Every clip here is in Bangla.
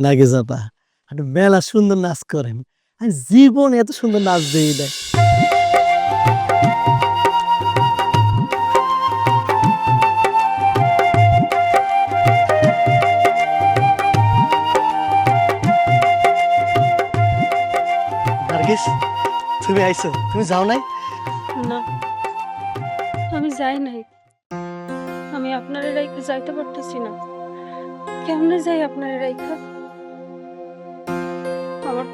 নাকি যাবা আপনি মেলা সুন্দর নাচ করেন, আমি জীবন এত সুন্দর নাচ দেই নাই। নার্গিস, তুমি আইছো, তুমি যাও নাই? না, আমি যাই নাই। আমি আপনার রাইখা যাইতে পারতেছি না। কেমনে যাই আপনার রাইখা? আমার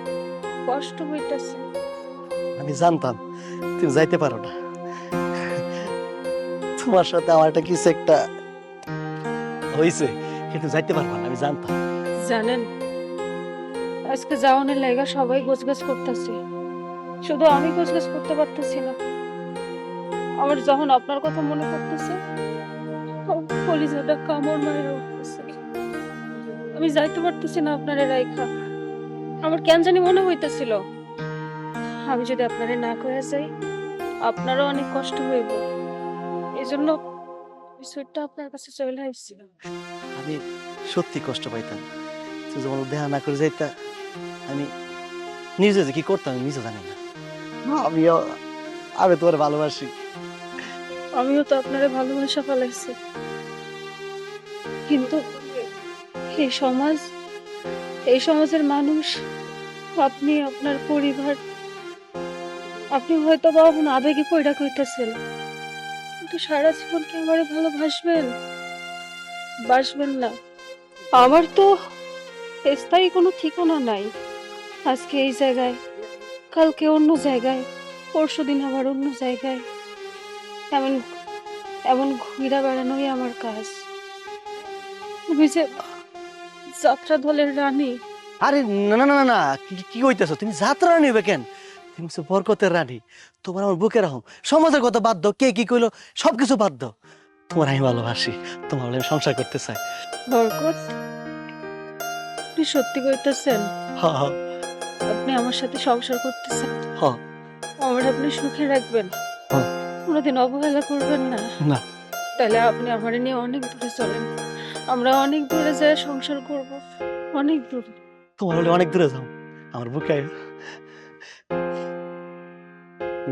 কষ্ট হইতাছে। আমি জানতাম তুমি যাইতে পারো না, তোমার সাথে আমার একটা কিছু একটা হয়েছে, কিন্তু যাইতে পারবা না আমি জানতাম। জানেন, আজকে যাওয়ানের লাইগা সবাই গোছগাছ করতেছে, শুধু আমি গোছগাছ করতে পারতেছি না। আমার যখন আপনার কথা মনে পড়তেছে, কলিজাটা কামড় মারে উঠতেছে। আমি যাইতে পারতেছি না আপনার রাইখা। আমার কেন জানি মনে হইতেছিল, আমি যদি আপনারে না করে যাই, আপনারও অনেক কষ্ট হইব। এই জন্য সুইটটা আপনার কাছে চলে আসছি। আমি সত্যি কষ্ট পাইতাম, তুই যখন দেখা না করে যাইতা, আমি নিজে যে কি করতাম আমি নিজে জানি না। আমিও আমি তোমার ভালোবাসি। আমিও তো আপনারে ভালোবাসা ফেলাইছি, কিন্তু এই সমাজ, এই সমাজের মানুষ, আপনি, আপনার পরিবার, আপনি হয়তো বা এখন আবেগে পয়ডা কইতেছেন, কিন্তু সারা জীবন কি আমারে ভালোবাসবেন? বাসবেন না। আমার তো স্থায়ী কোনো ঠিকানা নাই। আজকে এই জায়গায়, কালকে অন্য জায়গায়, পরশুদিন আবার অন্য জায়গায়। এমন এমন ঘুরে বেড়ানোই আমার কাজ। আমি যে যাত্রা দলের রানী। আরে না না না না না, কি কি কইতেছো তুমি? যাত্রা নিবে কেন? তুমি হচ্ছে বরকতের রানী, তোমার আমার বুকে রাখো। সমাজের কথা বাদ দাও, কে কি কইলো সবকিছু বাদ দাও। তোমার আমি ভালোবাসি, তোমার হলে আমি সংসার করতে চাই। বরকত, আপনি সত্যি কইতেছেন? হ হ আপনি আমার সাথে সংসার করতেছেন? হ আমার আপনি সুখে রাখবেন, হ। কোনোদিন অবহেলা করবেন না? না, তাহলে আপনি আমার নিয়ে অনেক দূরে চলেন, আমরা অনেক দূরে যেয়ে সংসার করব, অনেক দূরে। তোমার হলে অনেক দূরে যাও, আমার বুকে আইও।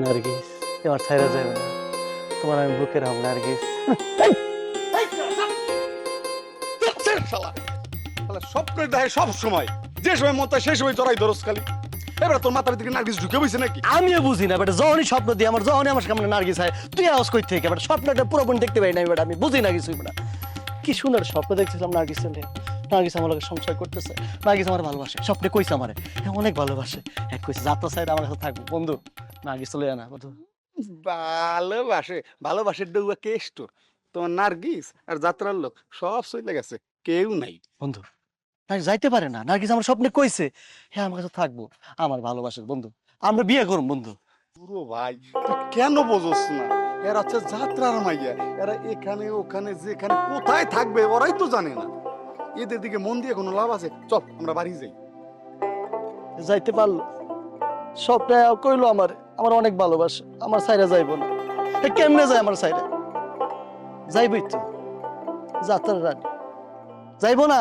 নার্গিস, তোমার ছাইরা যাবে না, তোমার আমি বুকে রাখব নার্গিস। শালা শালা স্বপ্ন দেখে সব সময়, যে সময় মত সেই সময় জড়াই ধরস খালি। এবার তোর মাথার দিকে নার্গিস ঢুকে বইছে নাকি? আমিও বুঝি না বেটা, যখনই স্বপ্ন দিই আমার, যখনই আমার সামনে নার্গিস হয়, তুই আওয়াজ কই থেকে বেটা? স্বপ্নটা পুরোপুরি দেখতে পাই না বেটা, আমি বুঝি না কিছুই বেটা। কি সুন্দর স্বপ্ন দেখছিলাম নার্গিস ছেলে, নার্গিস আমার লগে সংসার করতেছে, নার্গিস আমার ভালোবাসে, স্বপ্নে কইছে আমারে অনেক ভালোবাসে, এক কইছে যাত্রা সাইড আমার সাথে থাকবো বন্ধু, নার্গিস চলে না বন্ধু। ভালোবাসে, ভালোবাসে ডৌয়া কেষ্ট তোমার নার্গিস আর যাত্রার লোক সব চলে গেছে, কেউ নাই। বন্ধু নার্গিস যাইতে পারে না, নার্গিস আমার স্বপ্নে কইছে হ্যাঁ আমার কাছে থাকবো, আমার ভালোবাসে বন্ধু, আমরা বিয়ে করব বন্ধু। পুরো ভাই তুই কেন বোঝস না? এরা হচ্ছে যাত্রার মাইয়া, এরা এখানে ওখানে যেখানে কোথায় থাকবে ওরাই তো জানে না। এদের দিকে মন দিয়ে কোনো লাভ আছে? চল আমরা বাড়ি যাই। যাইতে পারলো, স্বপ্নে কইলো আমার, আমার অনেক ভালোবাসে, আমার সাইরা যাইবো না। কেমনে যায় আমার সাইরা? যাইবই তো, যাত্রার রানী যাইবো না,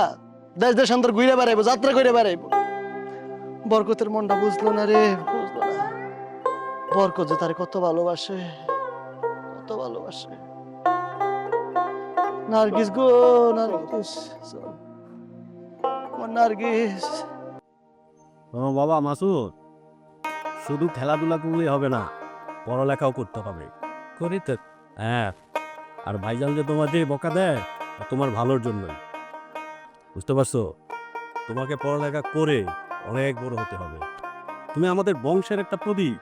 দেশ দেশান্তর ঘুরে বেড়াইবো, যাত্রা করে বেড়াইবো। বরকতের মনটা বুঝলো না রে, বুঝলো না। বরকত যে তারে কত ভালোবাসে, কত ভালোবাসে। নার্গিস গো, নার্গিস, আমার নার্গিস। ও বাবা মাসুদ, শুধু খেলাধুলা করলেই হবে না, পড়ালেখাও করতে হবে। করি তো। হ্যাঁ, আর ভাইজান যে তোমাকে বকা দেয়, তোমার ভালোর জন্যই, বুঝতে পারছো? তোমাকে পড়ালেখা করে অনেক বড় হতে হবে। তুমি আমাদের বংশের একটা প্রদীপ,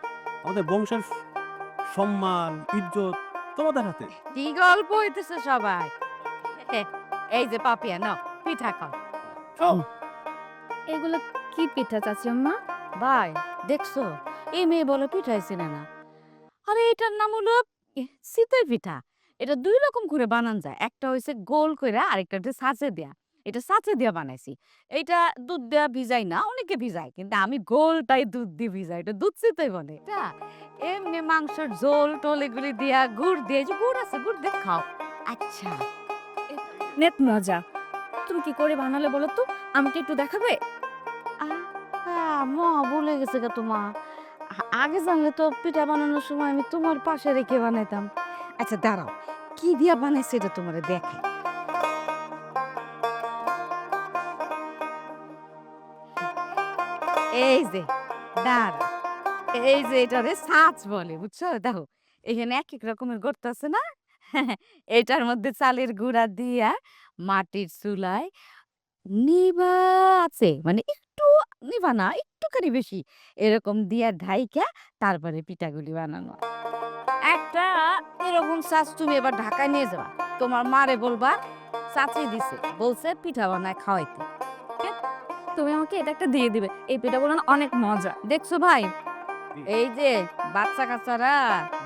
আমাদের বংশের সম্মান ইজ্জত তোমাদের হাতে। কি গল্প হইতেছে সবাই? এই যে পাপিয়া নাও পিঠা খাও। এগুলো কি পিঠা চাচি আম্মা? ভাই দেখছো, এই মেয়ে বলে পিঠাই চিনে না। আরে এটার নাম হলো চিতই পিঠা। এটা দুই রকম করে বানান যায়, একটা হইছে গোল কইরা, আরেকটা হচ্ছে ছাঁচে দেয়া। এটা ছাঁচে দিয়া বানাইছি। এইটা দুধ দেয়া ভিজাই না, অনেকে ভিজায়, কিন্তু আমি গোলটাই দুধ দিয়ে ভিজাই, এটা দুধ চিতই বলে। এটা এমনি মাংসের ঝোল টোল এগুলি দিয়া, গুড় দিয়ে, এই যে গুড় আছে গুড় দিয়ে খাও। আচ্ছা নেট মজা। তুমি কি করে বানালে বলো তো, আমাকে একটু দেখাবে? মা ভুলে গেছে গা তোমা। আগে জানলে তো পিঠা বানানোর সময় আমি তোমার পাশে রেখে বানাইতাম। আচ্ছা দাঁড়াও, কি দিয়া বানাইছে এটা তোমারে দেখে। এই যে দাঁড়া, এই যে এটারে ছাঁচ বলে, বুঝছো? দেখো এখানে এক এক রকমের গর্ত আছে না? এটার মধ্যে চালের গুঁড়া দিয়া মাটির চুলায় নিভা আছে, মানে একটু নিভা না, একটুখানি বেশি, এরকম দিয়া ঢাইকা তারপরে পিঠাগুলি বানানো হয়। একটা এরকম ছাঁচ তুমি এবার ঢাকায় নিয়ে যাবা, তোমার মারে বলবা চাচি দিছে, বলছে পিঠা বানায় খাওয়াইতে। তুমি আমাকে এটা একটা দিয়ে দিবে, এই পিঠাগুলো না অনেক মজা। দেখছো ভাই, এই যে বাচ্চা কাচ্চারা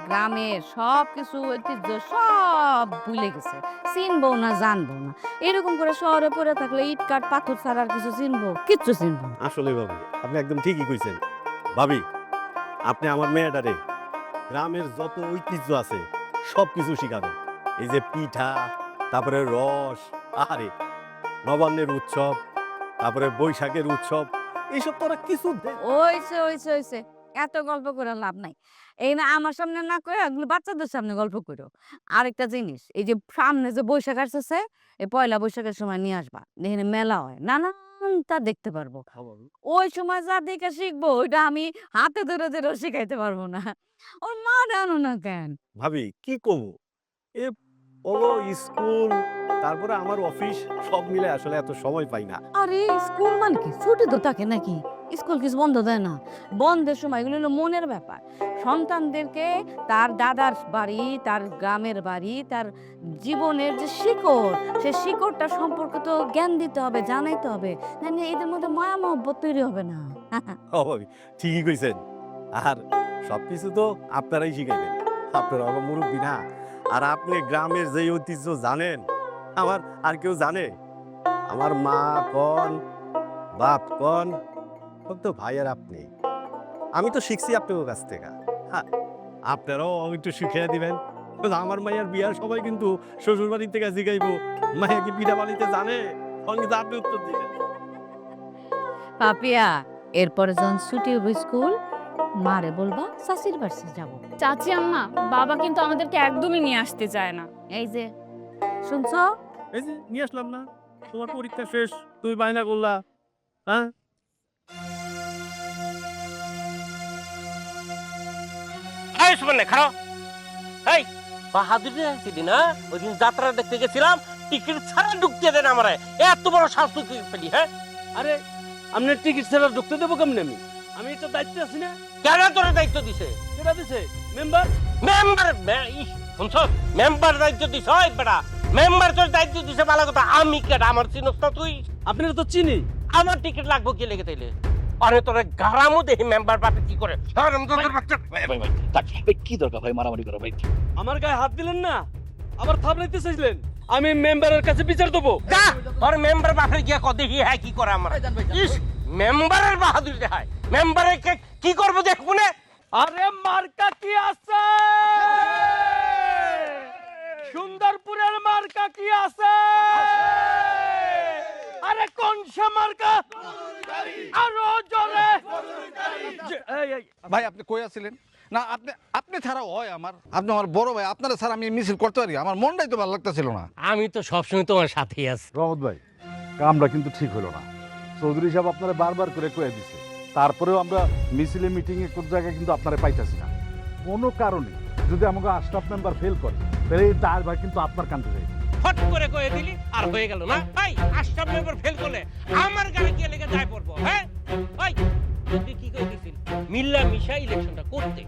গ্রামের সব কিছু ঐতিহ্য সব ভুলে গেছে, চিনবো না জানবো না। এরকম করে শহরে পড়ে থাকলে ইট কাঠ পাথর ছাড়া আর কিছু চিনবো? কিচ্ছু চিনবো না। আসলে ভাবি আপনি একদম ঠিকই কইছেন। ভাবি আপনি আমার মেয়েটারে গ্রামের যত ঐতিহ্য আছে সব কিছু শিখাবেন। এই যে পিঠা, তারপরে রস, আরে নবান্নের উৎসব, তারপরে বৈশাখের উৎসব, এইসব তো ওরা কিছু ওইছে ওইছে ওইছে, এত গল্প করে লাভ নাই। এই না আমার সামনে না করে এগুলো বাচ্চাদের সামনে গল্প করো। আরেকটা জিনিস, এই যে সামনে যে বৈশাখ আসছে, এই পয়লা বৈশাখের সময় নিয়ে আসবা, এখানে মেলা হয় নানানটা দেখতে পারবো। ওই সময় যা দেখে শিখবো ওইটা আমি হাতে ধরে ধরে শিখাইতে পারবো না। ওর মা জানো না কেন? ভাবি কি করবো, এ ও স্কুল, তারপরে আমার অফিস, সব মিলে আসলে এত সময় পাই না। আরে স্কুল মানে কি ছুটি তো থাকে নাকি? স্কুল কিছু বন্ধ দেয় না। বন্ধের সময় এগুলো হলো মনের ব্যাপার। সন্তানদেরকে তার দাদার বাড়ি, তার গ্রামের বাড়ি, তার জীবনের যে শিকড়, সে শিকড়টা সম্পর্কে তো জ্ঞান দিতে হবে, জানাইতে হবে, না এদের মধ্যে মায়া মহব্বত তৈরি হবে না। ও ভাবি ঠিকই কইছেন। আর সবকিছু তো আপনারাই শিখাইবেন, আপনারা আমার মুরব্বী না। আর আপনি গ্রামের যে ঐতিহ্য জানেন, আমার আর কেউ জানে? আমার মা কন, বাপ কন, সব তো ভাই আর আপনি। আমি তো শিখছি আপনার কাছ থেকে। হ্যাঁ, আপনারাও একটু শিখিয়ে দিবেন। আমার মায়ের বিয়ার সবাই কিন্তু শ্বশুর বাড়ি থেকে জিগাইবো মায়া কি পিঠা বানাইতে জানে, তখন কিন্তু আপনি উত্তর দিবেন। পাপিয়া, এরপরে যখন ছুটি হবে স্কুল, মারে বলবা চাচির বাড়ি যাব। চাচি আম্মা, বাবা কিন্তু আমাদেরকে একদমই নিয়ে আসতে চায় না। এই যে শুনছো, এই যে নিয়ে আসলাম না, তোমার পরীক্ষা শেষ, তুমি বায়না করলা। হ্যাঁ এই শুনে খারাপ, এই বাহাদুরি আসছিলি না? ওই দিন যাত্রা দেখতে গেছিলাম, টিকিট ছাড়া ঢুকতে দেন আমারে, এত বড় সাহস তুই পেলি? হ্যাঁ, আরে আপনার টিকিট ছাড়া ঢুকতে দেবো কেমন? আমি এটা দায়িত্ব আছি না? কেন তোর দায়িত্ব দিছে? কেটা দিছে? মেম্বার। মেম্বার শুনছ, মেম্বার দায়িত্ব দিছ? ওই বেটা মেম্বার তোর দায়িত্ব দিছে, ভালো কথা। আমি কেটা? আমার চিনস না তুই? আপনারা তো চিনি। আমার টিকিট লাগবো কি লেগে তাইলে? আরে তোর গারামও দেখি মেম্বার বাপে কি করে। কি দরকার ভাই মারামারি করো ভাই? আমার গায়ে হাত দিলেন না, আবার থাপড়াইতে চাইলেন। আমি মেম্বারের কাছে বিচার দেবো। যা, আর মেম্বার বাপে গিয়া কত দেখি হ্যাঁ কি করে আমার। ইস, মেম্বারের বাহাদুরি দেখায়। মেম্বারে কি করবো দেখবো না? আরে মার্কা কি আছে? সুন্দরপুরের মার্কা কি আছে? আরে কোন সে মার্কা? আরো জোরে। ভাই আপনি কই আছিলেন? না আপনি আপনি ছাড়া হয় আমার, আপনি আমার বড় ভাই, আপনারা ছাড়া আমি মিছিল করতে পারি? আমার মনটাই তো ভালো লাগতেছিল না। আমি তো সবসময় তোমার সাথেই আছি। রহমত ভাই, কামটা কিন্তু ঠিক হলো না। চৌধুরী সাহেব আপনারা বারবার করে কয়ে দিছে, তারপরেও আমরা মিছিলে মিটিংয়ে কোন জায়গায় কিন্তু আপনারা পাইতাছি না। কোনো কারণে যদি আমাকে আশরাফ মেম্বার ফেল করে, তাহলে এই দায় ভাই কিন্তু আপনার কান্দে যায়। ফট করে কয়ে দিলি আর হয়ে গেল না? ভাই আশরাফ মেম্বার ফেল করলে আমার গাড়ি গিয়ে লেগে যায় পড়বো। হ্যাঁ ভাই, তুই কি কই দিছিস মিল্লা মিশা ইলেকশনটা করতে?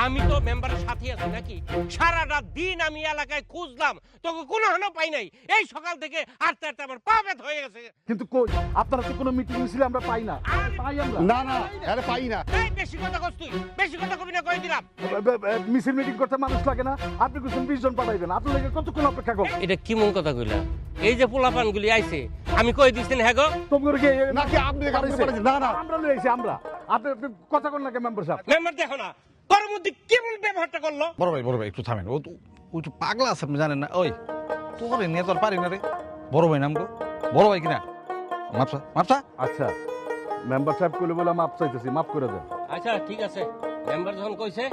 আমি তো মেম্বারের সাথে আছি নাকি? সারাটা দিন আমি এলাকায় খুঁজলাম, তোকে কোনো হানো পাই নাই। এই সকাল থেকে হাঁটতে হাঁটতে আমার পা ব্যথা হয়ে গেছে। কিন্তু কই আপনারা তো কোনো মিটিং মিছিলে আমরা পাই না। পাই আমরা না না, আরে পাই না। এই বেশি কথা কস তুই, বেশি কথা কবি না, কই দিলাম। মিছিল মিটিং করতে মানুষ লাগে না? আপনি কিছু 20 জন পাঠাইবেন, আপনি লাগে কতক্ষণ অপেক্ষা করবেন? এটা কি মন কথা কইলা? এই যে পোলাপানগুলি আইছে, আমি কই দিছেন হ্যাঁ গো? তোমরা কি নাকি আপনি না না আমরা লই আইছি আমরা। আপনি কথা কোন লাগে মেম্বার সাহেব? মেম্বার দেখো না তোর মধ্যে কেমন ব্যবহারটা করলো। বড় ভাই একটু থামেন, ও তো পাগলা আছে, আপনি জানেন না। ওই তোরে নিয়ে তোর পারি না রে। বড় ভাই নাম গো, বড় ভাই কিনা মাপসা মাপসা। আচ্ছা মেম্বার সাহেব কইলে বলে মাপ চাইতেছি, মাফ করে দেন। আচ্ছা ঠিক আছে, মেম্বার যখন কইছে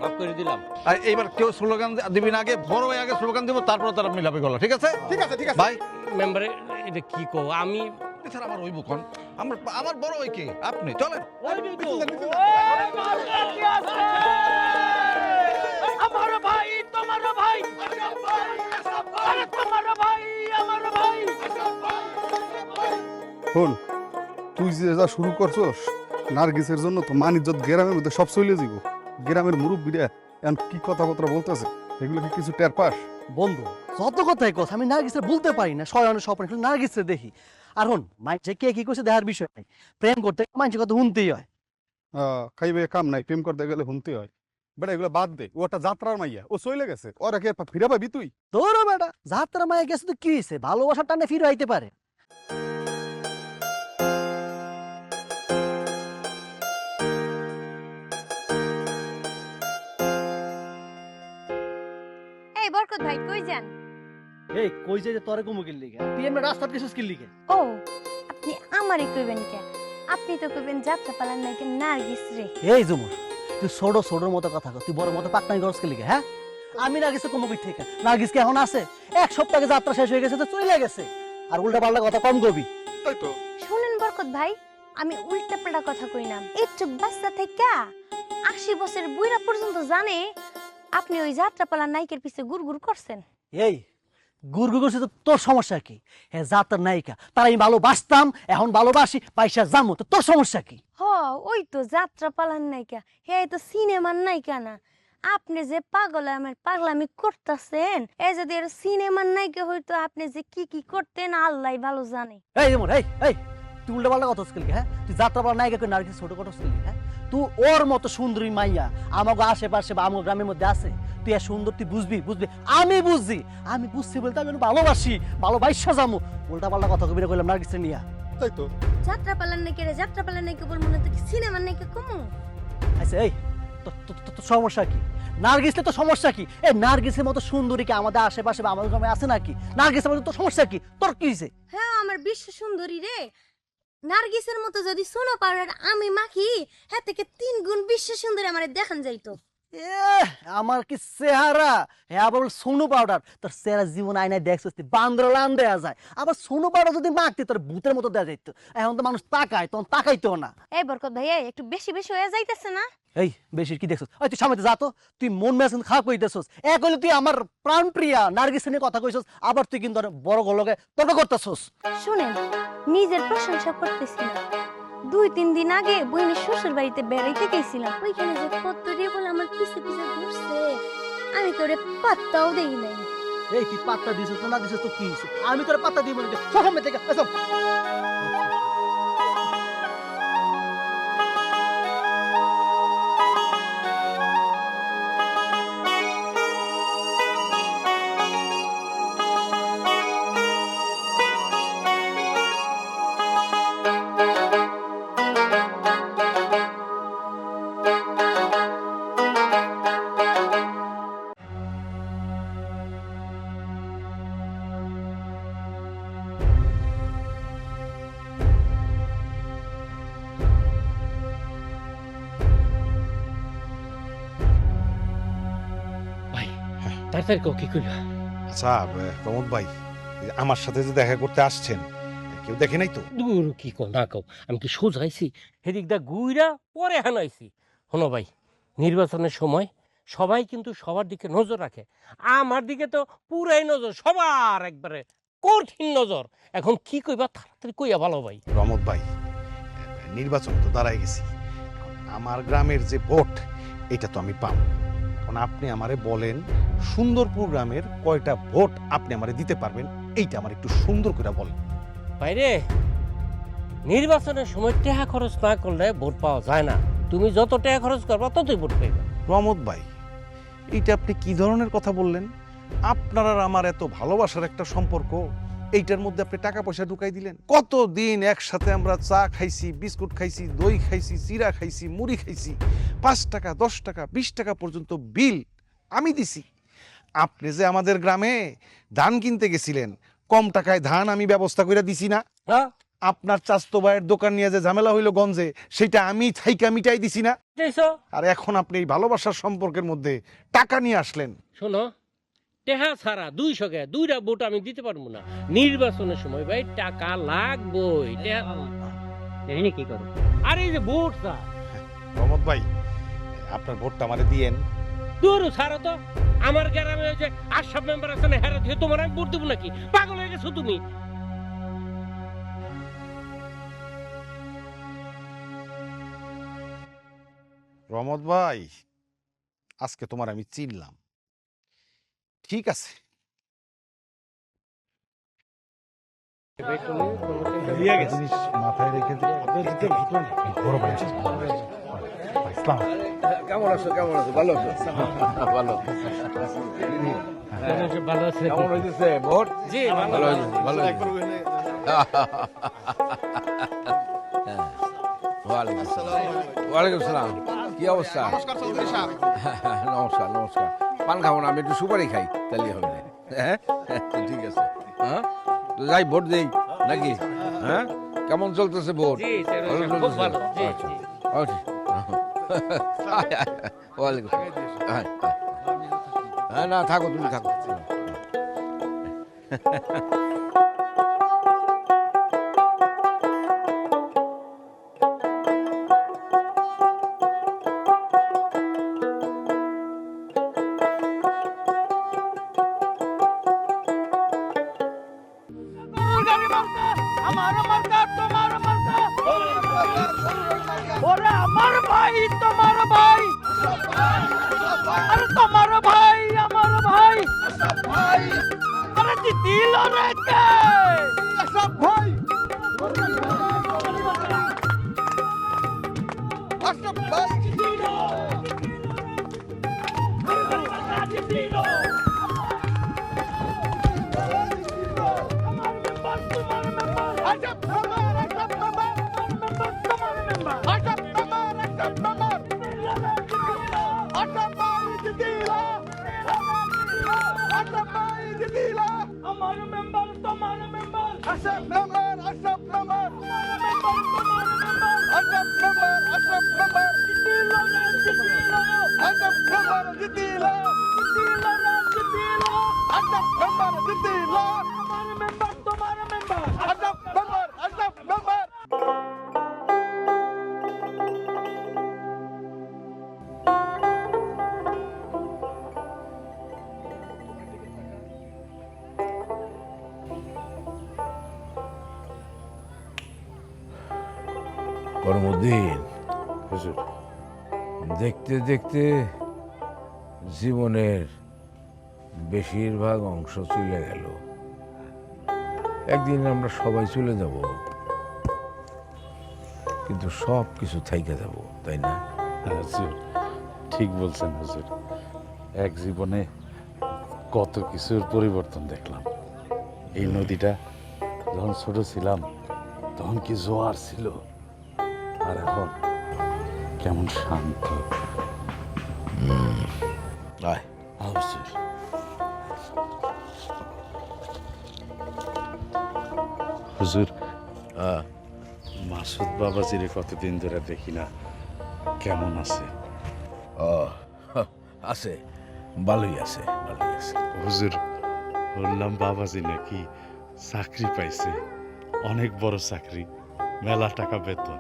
মাফ করে দিলাম। আর এইবার কেউ স্লোগান দিবি না, আগে বড় ভাই আগে স্লোগান দিব, তারপর তারা মিলাবে গলা, ঠিক আছে? ঠিক আছে ঠিক আছে ভাই মেম্বারে এটা কি কো, আমি এছাড়া আমার ওই বুখন, আমার বড় ভাই কে? আপনি চলেন। শোন, তুই যে যা শুরু করছস নার্গিসের জন্য তো মান ইজ্জত গ্রামের মধ্যে সব চলে যাব। গ্রামের মুরব্বীরা এখন কি কথাবার্তা বলতেছে এগুলো কি কিছু টের পাস? বন্ধু যত কথাই কথা, আমি নার্গিসে বলতে পারি না, শয়নের স্বপ্ন খালি নার্গিসে দেখি। আর হন মাইনছে কে কি করছে দেখার বিষয় নাই, প্রেম করতে মাইনছে কথা শুনতেই হয়। খাইবে কাম নাই, প্রেম করতে গেলে শুনতে হয়। বেটা এগুলো বাদ দে, ও একটা যাত্রার মাইয়া, ও চলে গেছে, ওরা কি ফিরা পাবি তুই? তোর বেটা যাত্রা মায়া গেছে তো কি হয়েছে, ভালোবাসার টানে ফিরে আইতে পারে। এই বরকত ভাই কই যান? এই কই যে তোরে কুমুকির লিগে, তুই এমনি রাস্তার কিছু স্কিল লিগে। ও আপনি আমারই কইবেন কে? আপনি তো কইবেন যাত্রা পালার নাকি নার্গিস রে। এই জুমুর তুই ছোট ছোটর মতো কথা কর, তুই বড় মতো পাকনাই গরজ কে লিগে? হ্যাঁ আমি নার্গিসে কুমুকির থেকে, নার্গিস কি এখন আছে? এক সপ্তাহে যাত্রা শেষ হয়ে গেছে তো চলে গেছে, আর উল্টা পাল্টা কথা কম কবি। তাই তো। শুনেন বরকত ভাই, আমি উল্টা পাল্টা কথা কই না। একটু বাচ্চা থেকে 80 বছর বুইড়া পর্যন্ত জানে আপনি ওই যাত্রা পালার নায়িকার পিছে গুড়গুড় করছেন। এই গুরগু করছে তো তোর সমস্যা কি? হ্যাঁ যাত্রার নায়িকা, তার আমি ভালোবাসতাম, এখন ভালোবাসি, পয়সা জামু, তো তোর সমস্যা কি? হ ওই তো যাত্রা পালার নায়িকা, হে তো সিনেমার নায়িকা না। আপনি যে পাগল আমার পাগলামি করতেছেন, এই যদি এর সিনেমার নায়িকা হইতো আপনি যে কি কি করতেন আল্লাহ ভালো জানে। এই যেমন এই তুই উল্টা পাল্টা কথা স্কিল, হ্যাঁ তুই যাত্রা পালা নায়িকা করে নার্গিস ছোট কত স্কিল, হ্যাঁ তুই ওর মতো সুন্দরী মাইয়া আমাকে আশেপাশে বা আমার গ্রামের মধ্যে আছে, তুই আর সুন্দর তুই বুঝবি, আমি বুঝছি বলতে আমি ভালোবাসি, ভালোবাসা যামু, উল্টা পাল্টা কথা কবি না কইলাম নার্গিসে নিয়া। তাই তো। যাত্রা পালার নায়িকা রে যাত্রা পালার নায়িকা বলবো না তো কি সিনেমার নায়িকা কমু? আচ্ছা এই তোর সমস্যা কি? নার্গিসের তো সমস্যা কি? এই নার্গিসের মতো সুন্দরী কি আমাদের আশেপাশে বা আমাদের গ্রামে আছে নাকি? নার্গিসের মতো তোর সমস্যা কি? তোর কি হইছে? হ্যাঁ আমার বিশ্ব সুন্দরী রে, নার্গিসের মতো যদি সোনা পাউডার আমি মাখি, হ্যাঁ থেকে 3 গুণ বিশ্ব সুন্দরী আমারে দেখান যাইতো। আমার কি চেহারা, হ্যাঁ আবার সোনু পাউডার, তোর চেহারা জীবন আয়নায় দেখছিস বান্দর লান দেয়া যায়, আবার সোনু পাউডার যদি মাখতি তোর ভূতের মতো দেয়া যাইতো। এখন তো মানুষ তাকায়, তখন তাকাইতো না। এই বরকত ভাই একটু বেশি বেশি হয়ে যাইতেছে না? এই বেশি কি দেখছিস? ওই তুই সামনে যা তো, তুই মন মেজাজ খারাপ কইতেছস। এক হইলে তুই আমার প্রাণ প্রিয়া নার্গিস নিয়ে কথা কইছস, আবার তুই কিন্তু বড় গলকে তর্ক করতেছস। শুনেন, নিজের প্রশংসা করতেছি না। 2-3 দিন আগে বইনের শ্বশুর বাড়িতে বেড়াইতে গেছিলাম, ওইখানে যে কত রে বলে আমার পিছে পিছে ঘুরছে, আমি তোরে পাত্তাও দেই নাই। এই তুই পাত্তা দিছিস না দিছিস তো কি হইছে? আমি তোর পাত্তা দিব না, সামনে থেকে এসব। তাড়াতাড়ি কি কইলা? আচ্ছা প্রমোদ ভাই, আমার সাথে যে দেখা করতে আসছেন, কেউ দেখে নাই তো? দূর কি কো না কও, আমি কি সোজাইছি হেদিক দা গুইরা পরে হানাইছি। শোনো ভাই, নির্বাচনের সময় সবাই কিন্তু সবার দিকে নজর রাখে, আমার দিকে তো পুরাই নজর, সবার একবারে কঠিন নজর। এখন কি কইবা তাড়াতাড়ি কইয়া ভালো ভাই। প্রমোদ ভাই, নির্বাচন তো দাঁড়ায় গেছি, আমার গ্রামের যে ভোট এটা তো আমি পাব। এখন আপনি আমারে বলেন সুন্দরপুর গ্রামের কয়টা ভোট আপনি আমারে দিতে পারবেন, এইটা আমার একটু সুন্দর করে বলেন। বাইরে নির্বাচনের সময় টাকা খরচ না করলে ভোট পাওয়া যায় না, তুমি যত টাকা খরচ করবা ততই ভোট পাইবে। প্রমোদ ভাই, এইটা আপনি কি ধরনের কথা বললেন? আপনার আর আমার এত ভালোবাসার একটা সম্পর্ক, এইটার মধ্যে আপনি টাকা পয়সা ঢুকাই দিলেন। কতদিন একসাথে আমরা চা খাইছি, বিস্কুট খাইছি, দই খাইছি, চিরা খাইছি, মুড়ি খাইছি, 5 টাকা 10 টাকা 20 টাকা পর্যন্ত বিল আমি দিছি। আপনি যে আমাদের গ্রামে ধান কিনতে গেছিলেন, কম টাকায় ধান আমি ব্যবস্থা করে দিছি না? হ্যাঁ আপনার চাস্তো ভাইয়ের দোকান নিয়ে যে ঝামেলা হইলো গঞ্জে, সেটা আমি থাইকা মিটাই দিছি না? দেখছো আর এখন আপনি এই ভালোবাসার সম্পর্কের মধ্যে টাকা নিয়ে আসলেন। শোনো, টেহা ছাড়া 200 কে 2টা ভোট আমি দিতে পারবো না। নির্বাচনের সময় ভাই টাকা লাগবেই। কি করো? আর এই যে ভোট স্যার, রহমত ভাই, আপনার ভোটটা আমারে দিয়েন। দূর ছাড়ো তো। আমার গ্রামে ওই যে আশরাফ মেম্বার আছে না, হেরা দিয়ে তোমার আমি ভোট দেবো নাকি? পাগল হয়ে গেছো তুমি? রহমত ভাই, আজকে তোমার আমি চিনলাম। ঠিক আছে, জিনিস মাথায় রেখে বড় ভাই ইসলাম কেমন আছো? কেমন আছো? ভালো আছো? ভালো। ভালো আছে? কেমন হইতেছে ভোট? জি ভালো হইছে, ভালো হইছে। ওয়ালাইকুম আসসালাম। ওয়ালাইকুম আসসালাম। কি অবস্থা? নমস্কার নমস্কার। পান খাবো না, আমি একটু সুপারি খাই, তাহলে হবে না। হ্যাঁ ঠিক আছে। হ্যাঁ তো যাই ভোট দেই নাকি? হ্যাঁ কেমন চলতেছে ভোট? জি স্যার, ভালো খুব চলতেছে? ভালো। জি আচ্ছা। জি। ওয়ালাইকুম আসসালাম। হ্যাঁ না থাকো, তুমি থাকো। করমুদ্দিন, দেখতে দেখতে জীবনের বেশিরভাগ অংশ চলে গেল। একদিন আমরা সবাই চলে যাব, কিন্তু সব কিছু থাইকে যাব, তাই না? হুজুর ঠিক বলছেন হুজুর, এক জীবনে কত কিছুর পরিবর্তন দেখলাম। এই নদীটা যখন ছোট ছিলাম তখন কি জোয়ার ছিল, আর এখন কেমন শান্ত। আয়। হুজুর, হুজুর মাসুদ বাবাজিরে কতদিন ধরে দেখি না, কেমন আছে? আছে, ভালোই আছে, ভালোই আছে। হুজুর বললাম বাবাজি নাকি চাকরি পাইছে, অনেক বড় চাকরি, মেলা টাকা বেতন।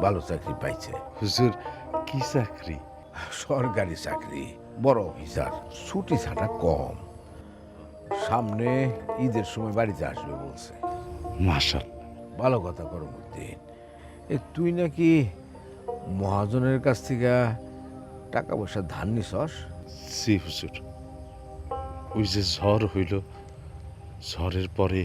ভালো চাকরি পাইছে। হুজুর কি চাকরি? সরকারি চাকরি, বড় অফিসার, ছুটি ছাটা কম। সামনে ঈদের সময় বাড়িতে আসবে বলছে। মাশাআল্লাহ। ভালো কথা করমুদ্দিন, তুই নাকি মহাজনের কাছ থেকে টাকা পয়সা ধার নিছস? জি হুজুর, ওই যে ঝড় হইল, ঝড়ের পরে